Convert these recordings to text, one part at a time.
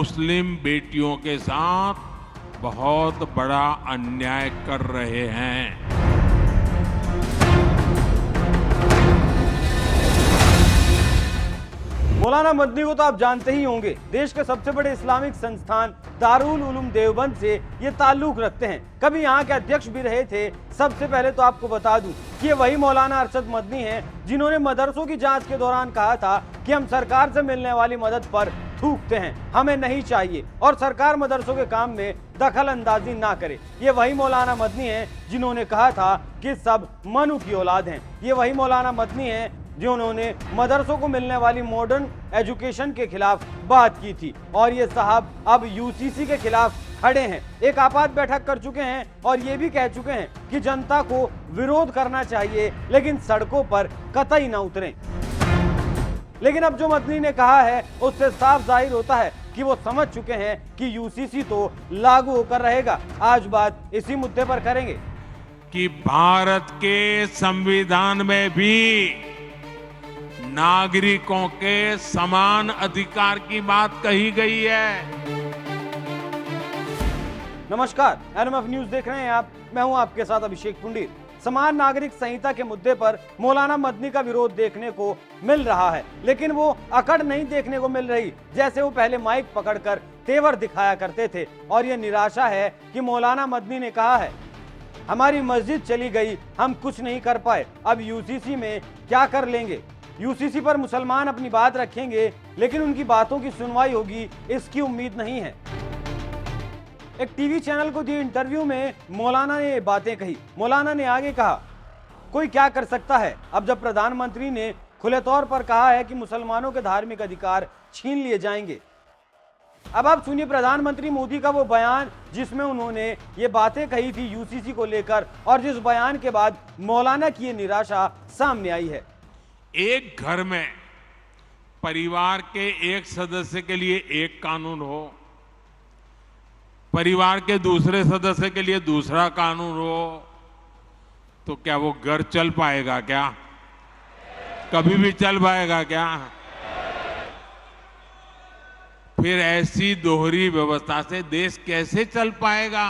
मुस्लिम बेटियों के साथ बहुत बड़ा अन्याय कर रहे हैं। मौलाना मदनी को तो आप जानते ही होंगे, देश के सबसे बड़े इस्लामिक संस्थान दारुल उलूम देवबंद से ये ताल्लुक रखते हैं। कभी यहाँ के अध्यक्ष भी रहे थे। सबसे पहले तो आपको बता दूं कि ये वही मौलाना अरशद मदनी हैं जिन्होंने मदरसों की जांच के दौरान कहा था कि हम सरकार से मिलने वाली मदद पर थूकते हैं, हमें नहीं चाहिए और सरकार मदरसों के काम में दखल अंदाजी ना करे। ये वही मौलाना मदनी हैं जिन्होंने कहा था कि सब मनु की औलाद हैं। ये वही मौलाना मदनी हैं जिन्होंने मदरसों को मिलने वाली मॉडर्न एजुकेशन के खिलाफ बात की थी और ये साहब अब यूसीसी के खिलाफ खड़े हैं। एक आपात बैठक कर चुके हैं और ये भी कह चुके हैं कि जनता को विरोध करना चाहिए लेकिन सड़कों पर कतई ना उतरें। लेकिन अब जो मदनी ने कहा है उससे साफ जाहिर होता है कि वो समझ चुके हैं कि यूसीसी तो लागू होकर रहेगा। आज बात इसी मुद्दे पर करेंगे कि भारत के संविधान में भी नागरिकों के समान अधिकार की बात कही गई है। नमस्कार, एनएमएफ न्यूज देख रहे हैं आप। मैं हूं आपके साथ अभिषेक पुंडीर। समान नागरिक संहिता के मुद्दे पर मौलाना मदनी का विरोध देखने को मिल रहा है, लेकिन वो अकड़ नहीं देखने को मिल रही जैसे वो पहले माइक पकड़कर तेवर दिखाया करते थे। और ये निराशा है कि मौलाना मदनी ने कहा है, हमारी मस्जिद चली गई, हम कुछ नहीं कर पाए, अब यूसीसी में क्या कर लेंगे। यूसीसी पर मुसलमान अपनी बात रखेंगे लेकिन उनकी बातों की सुनवाई होगी, इसकी उम्मीद नहीं है। एक टीवी चैनल को दिए इंटरव्यू में मौलाना ने ये बातें कही। मौलाना ने आगे कहा, कोई क्या कर सकता है अब जब प्रधानमंत्री ने खुले तौर पर कहा है कि मुसलमानों के धार्मिक अधिकार छीन लिए जाएंगे। अब आप सुनिए प्रधानमंत्री मोदी का वो बयान जिसमें उन्होंने ये बातें कही थी यूसीसी को लेकर और जिस बयान के बाद मौलाना की ये निराशा सामने आई है। एक घर में परिवार के एक सदस्य के लिए एक कानून हो, परिवार के दूसरे सदस्य के लिए दूसरा कानून हो, तो क्या वो घर चल पाएगा? क्या कभी भी चल पाएगा क्या? फिर ऐसी दोहरी व्यवस्था से देश कैसे चल पाएगा?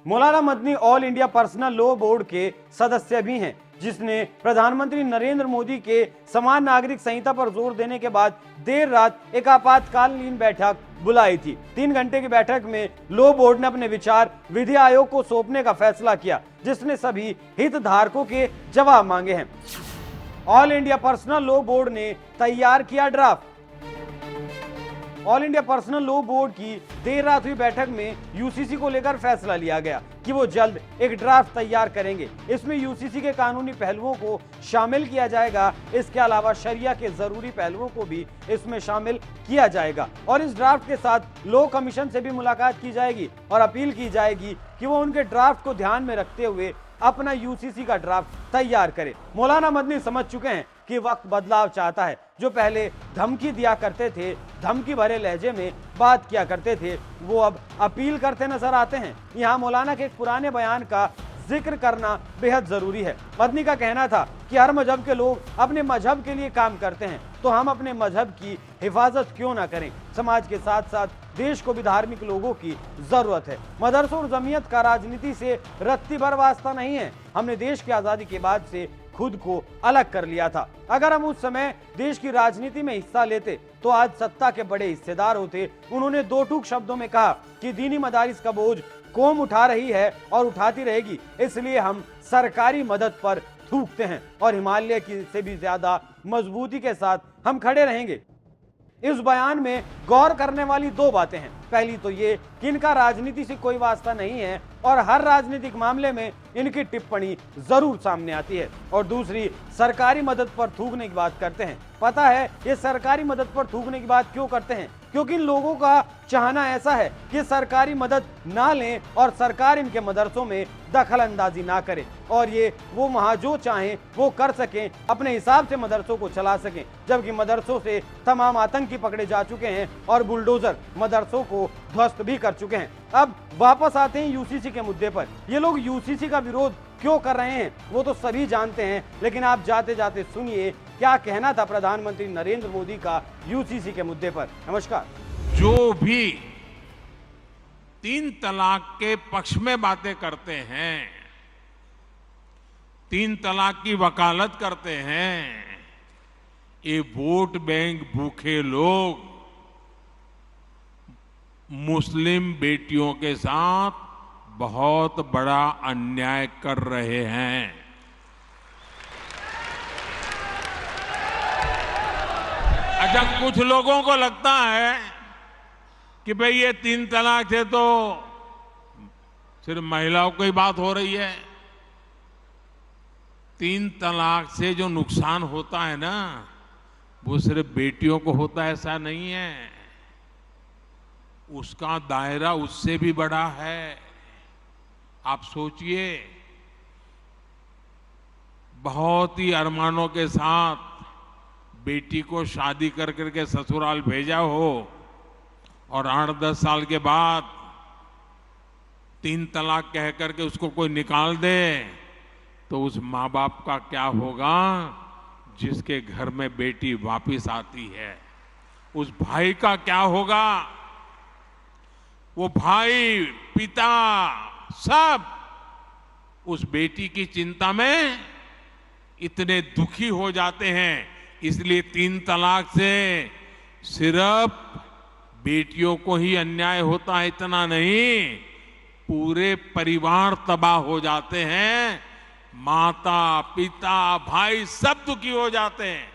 Maulana Madni all India personal law board के सदस्य भी हैं, जिसने प्रधानमंत्री नरेंद्र मोदी के समान नागरिक संहिता पर जोर देने के बाद देर रात एक आपातकालीन बैठक बुलाई थी। 3 घंटे की बैठक में लॉ बोर्ड ने अपने विचार विधि आयोग को सौंपने का फैसला किया, जिसने सभी हितधारकों के जवाब मांगे हैं। All India personal law board ने तैयार किया draft. All India personal law board की देर रात हुई बैठक में यूसीसी को लेकर फैसला लिया गया कि वो जल्द एक ड्राफ्ट तैयार करेंगे। इसमें यूसीसी के कानूनी पहलुओं को शामिल किया जाएगा। इसके अलावा शरिया के जरूरी पहलुओं को भी इसमें शामिल किया जाएगा और इस ड्राफ्ट के साथ लॉ कमीशन से भी मुलाकात की जाएगी और अपील की जाएगी कि वो उनके ड्राफ्ट को ध्यान में रखते हुए अपना यूसीसी का ड्राफ्ट तैयार करे। मौलाना मदनी समझ चुके हैं कि वक्त बदलाव चाहता है। जो पहले धमकी दिया करते थे, धमकी भरे लहजे में बात किया करते थे, वो अब अपील करते नजर आते हैं। यहाँ मौलाना के एक पुराने बयान का जिक्र करना बेहद जरूरी है। मदनी का कहना था कि हर मजहब के लोग अपने मजहब के लिए काम करते हैं, तो हम अपने मजहब की हिफाजत क्यों ना करें। समाज के साथ साथ देश को भी धार्मिक लोगों की जरूरत है। मदरसों और जमीयत का राजनीति से रत्ती भर वास्ता नहीं है। हमने देश की आजादी के बाद से खुद को अलग कर लिया था। अगर हम उस समय देश की राजनीति में हिस्सा लेते तो आज सत्ता के बड़े हिस्सेदार होते। उन्होंने 2 टूक शब्दों में कहा कि दीनी मदारिस का बोझ कौम उठा रही है और उठाती रहेगी, इसलिए हम सरकारी मदद पर थूकते हैं और हिमालय की से भी ज्यादा मजबूती के साथ हम खड़े रहेंगे। इस बयान में गौर करने वाली 2 बातें हैं। पहली तो ये कि इनका राजनीति से कोई वास्ता नहीं है और हर राजनीतिक मामले में इनकी टिप्पणी जरूर सामने आती है। और दूसरी, सरकारी मदद पर थूकने की बात करते हैं। पता है ये सरकारी मदद पर थूकने की बात क्यों करते हैं? क्योंकि इन लोगों का चाहना ऐसा है कि सरकारी मदद ना लें और सरकार इनके मदरसों में दखल अंदाजी ना करे और ये वो वहाँ जो चाहें वो कर सकें, अपने हिसाब से मदरसों को चला सकें। जबकि मदरसों से तमाम आतंकी पकड़े जा चुके हैं और बुलडोजर मदरसों को ध्वस्त भी कर चुके हैं। अब वापस आते हैं यूसीसी के मुद्दे पर। ये लोग यूसीसी का विरोध क्यों कर रहे हैं वो तो सभी जानते हैं, लेकिन आप जाते जाते सुनिए क्या कहना था प्रधानमंत्री नरेंद्र मोदी का यूसीसी के मुद्दे पर। नमस्कार। जो भी 3 तलाक के पक्ष में बातें करते हैं, 3 तलाक की वकालत करते हैं, ये वोट बैंक भूखे लोग मुस्लिम बेटियों के साथ बहुत बड़ा अन्याय कर रहे हैं। अच्छा, कुछ लोगों को लगता है कि भाई ये 3 तलाक से तो सिर्फ महिलाओं की बात हो रही है। 3 तलाक से जो नुकसान होता है ना, वो सिर्फ बेटियों को होता है ऐसा नहीं है, उसका दायरा उससे भी बड़ा है। आप सोचिए, बहुत ही अरमानों के साथ बेटी को शादी कर करके ससुराल भेजा हो और 8-10 साल के बाद 3 तलाक कह करके उसको कोई निकाल दे, तो उस माँ बाप का क्या होगा जिसके घर में बेटी वापिस आती है? उस भाई का क्या होगा? वो भाई, पिता, सब उस बेटी की चिंता में इतने दुखी हो जाते हैं। इसलिए 3 तलाक से सिर्फ बेटियों को ही अन्याय होता है इतना नहीं, पूरे परिवार तबाह हो जाते हैं, माता, पिता, भाई सब दुखी हो जाते हैं।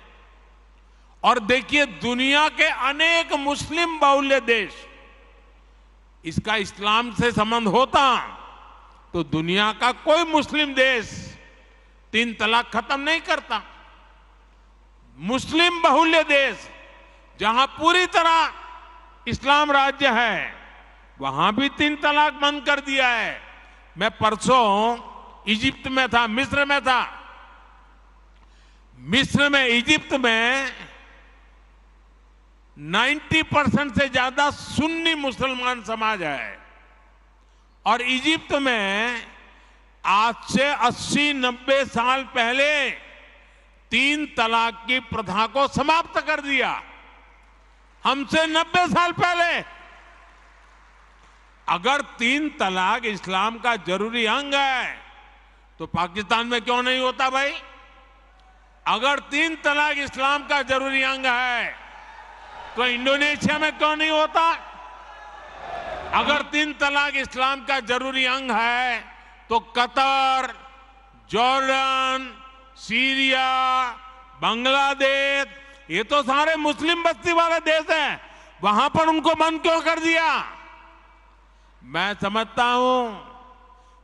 और देखिए, दुनिया के अनेक मुस्लिम बहुल्य देश, इसका इस्लाम से संबंध होता तो दुनिया का कोई मुस्लिम देश 3 तलाक खत्म नहीं करता। मुस्लिम बहुल्य देश जहां पूरी तरह इस्लाम राज्य है, वहां भी 3 तलाक बंद कर दिया है। मैं परसों इजिप्ट में था, मिस्र में था। मिस्र में, इजिप्ट में 90% से ज्यादा सुन्नी मुसलमान समाज है और इजिप्ट में आज से 80-90 साल पहले 3 तलाक की प्रथा को समाप्त कर दिया। हमसे 90 साल पहले। अगर 3 तलाक इस्लाम का जरूरी अंग है तो पाकिस्तान में क्यों नहीं होता भाई? अगर 3 तलाक इस्लाम का जरूरी अंग है तो इंडोनेशिया में क्यों नहीं होता? अगर 3 तलाक इस्लाम का जरूरी अंग है तो कतर, जॉर्डन, सीरिया, बांग्लादेश, ये तो सारे मुस्लिम बस्ती वाले देश हैं, वहां पर उनको बंद क्यों कर दिया? मैं समझता हूं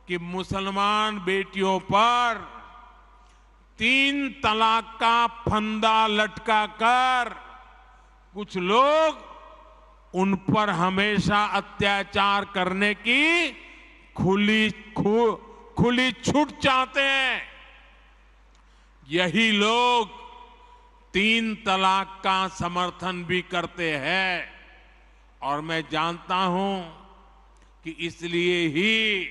कि मुसलमान बेटियों पर 3 तलाक का फंदा लटका कर कुछ लोग उन पर हमेशा अत्याचार करने की खुली छूट चाहते हैं। यही लोग 3 तलाक का समर्थन भी करते हैं और मैं जानता हूं कि इसलिए ही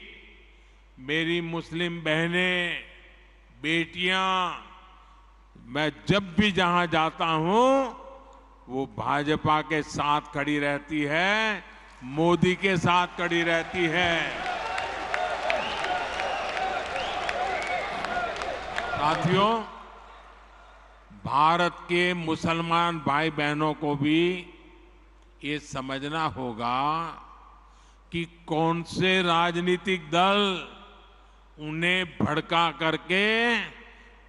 मेरी मुस्लिम बहनें, बेटियां, मैं जब भी जहां जाता हूं वो भाजपा के साथ खड़ी रहती है, मोदी के साथ खड़ी रहती है। साथियों, भारत के मुसलमान भाई बहनों को भी ये समझना होगा कि कौन से राजनीतिक दल उन्हें भड़का करके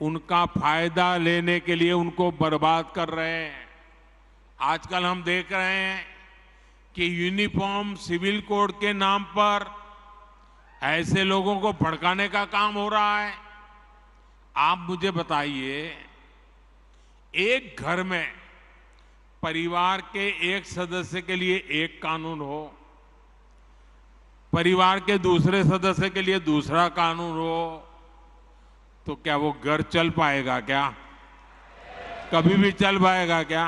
उनका फायदा लेने के लिए उनको बर्बाद कर रहे हैं। आजकल हम देख रहे हैं कि यूनिफॉर्म सिविल कोड के नाम पर ऐसे लोगों को भड़काने का काम हो रहा है। आप मुझे बताइए, एक घर में परिवार के एक सदस्य के लिए एक कानून हो, परिवार के दूसरे सदस्य के लिए दूसरा कानून हो, तो क्या वो घर चल पाएगा? क्या कभी भी चल पाएगा क्या?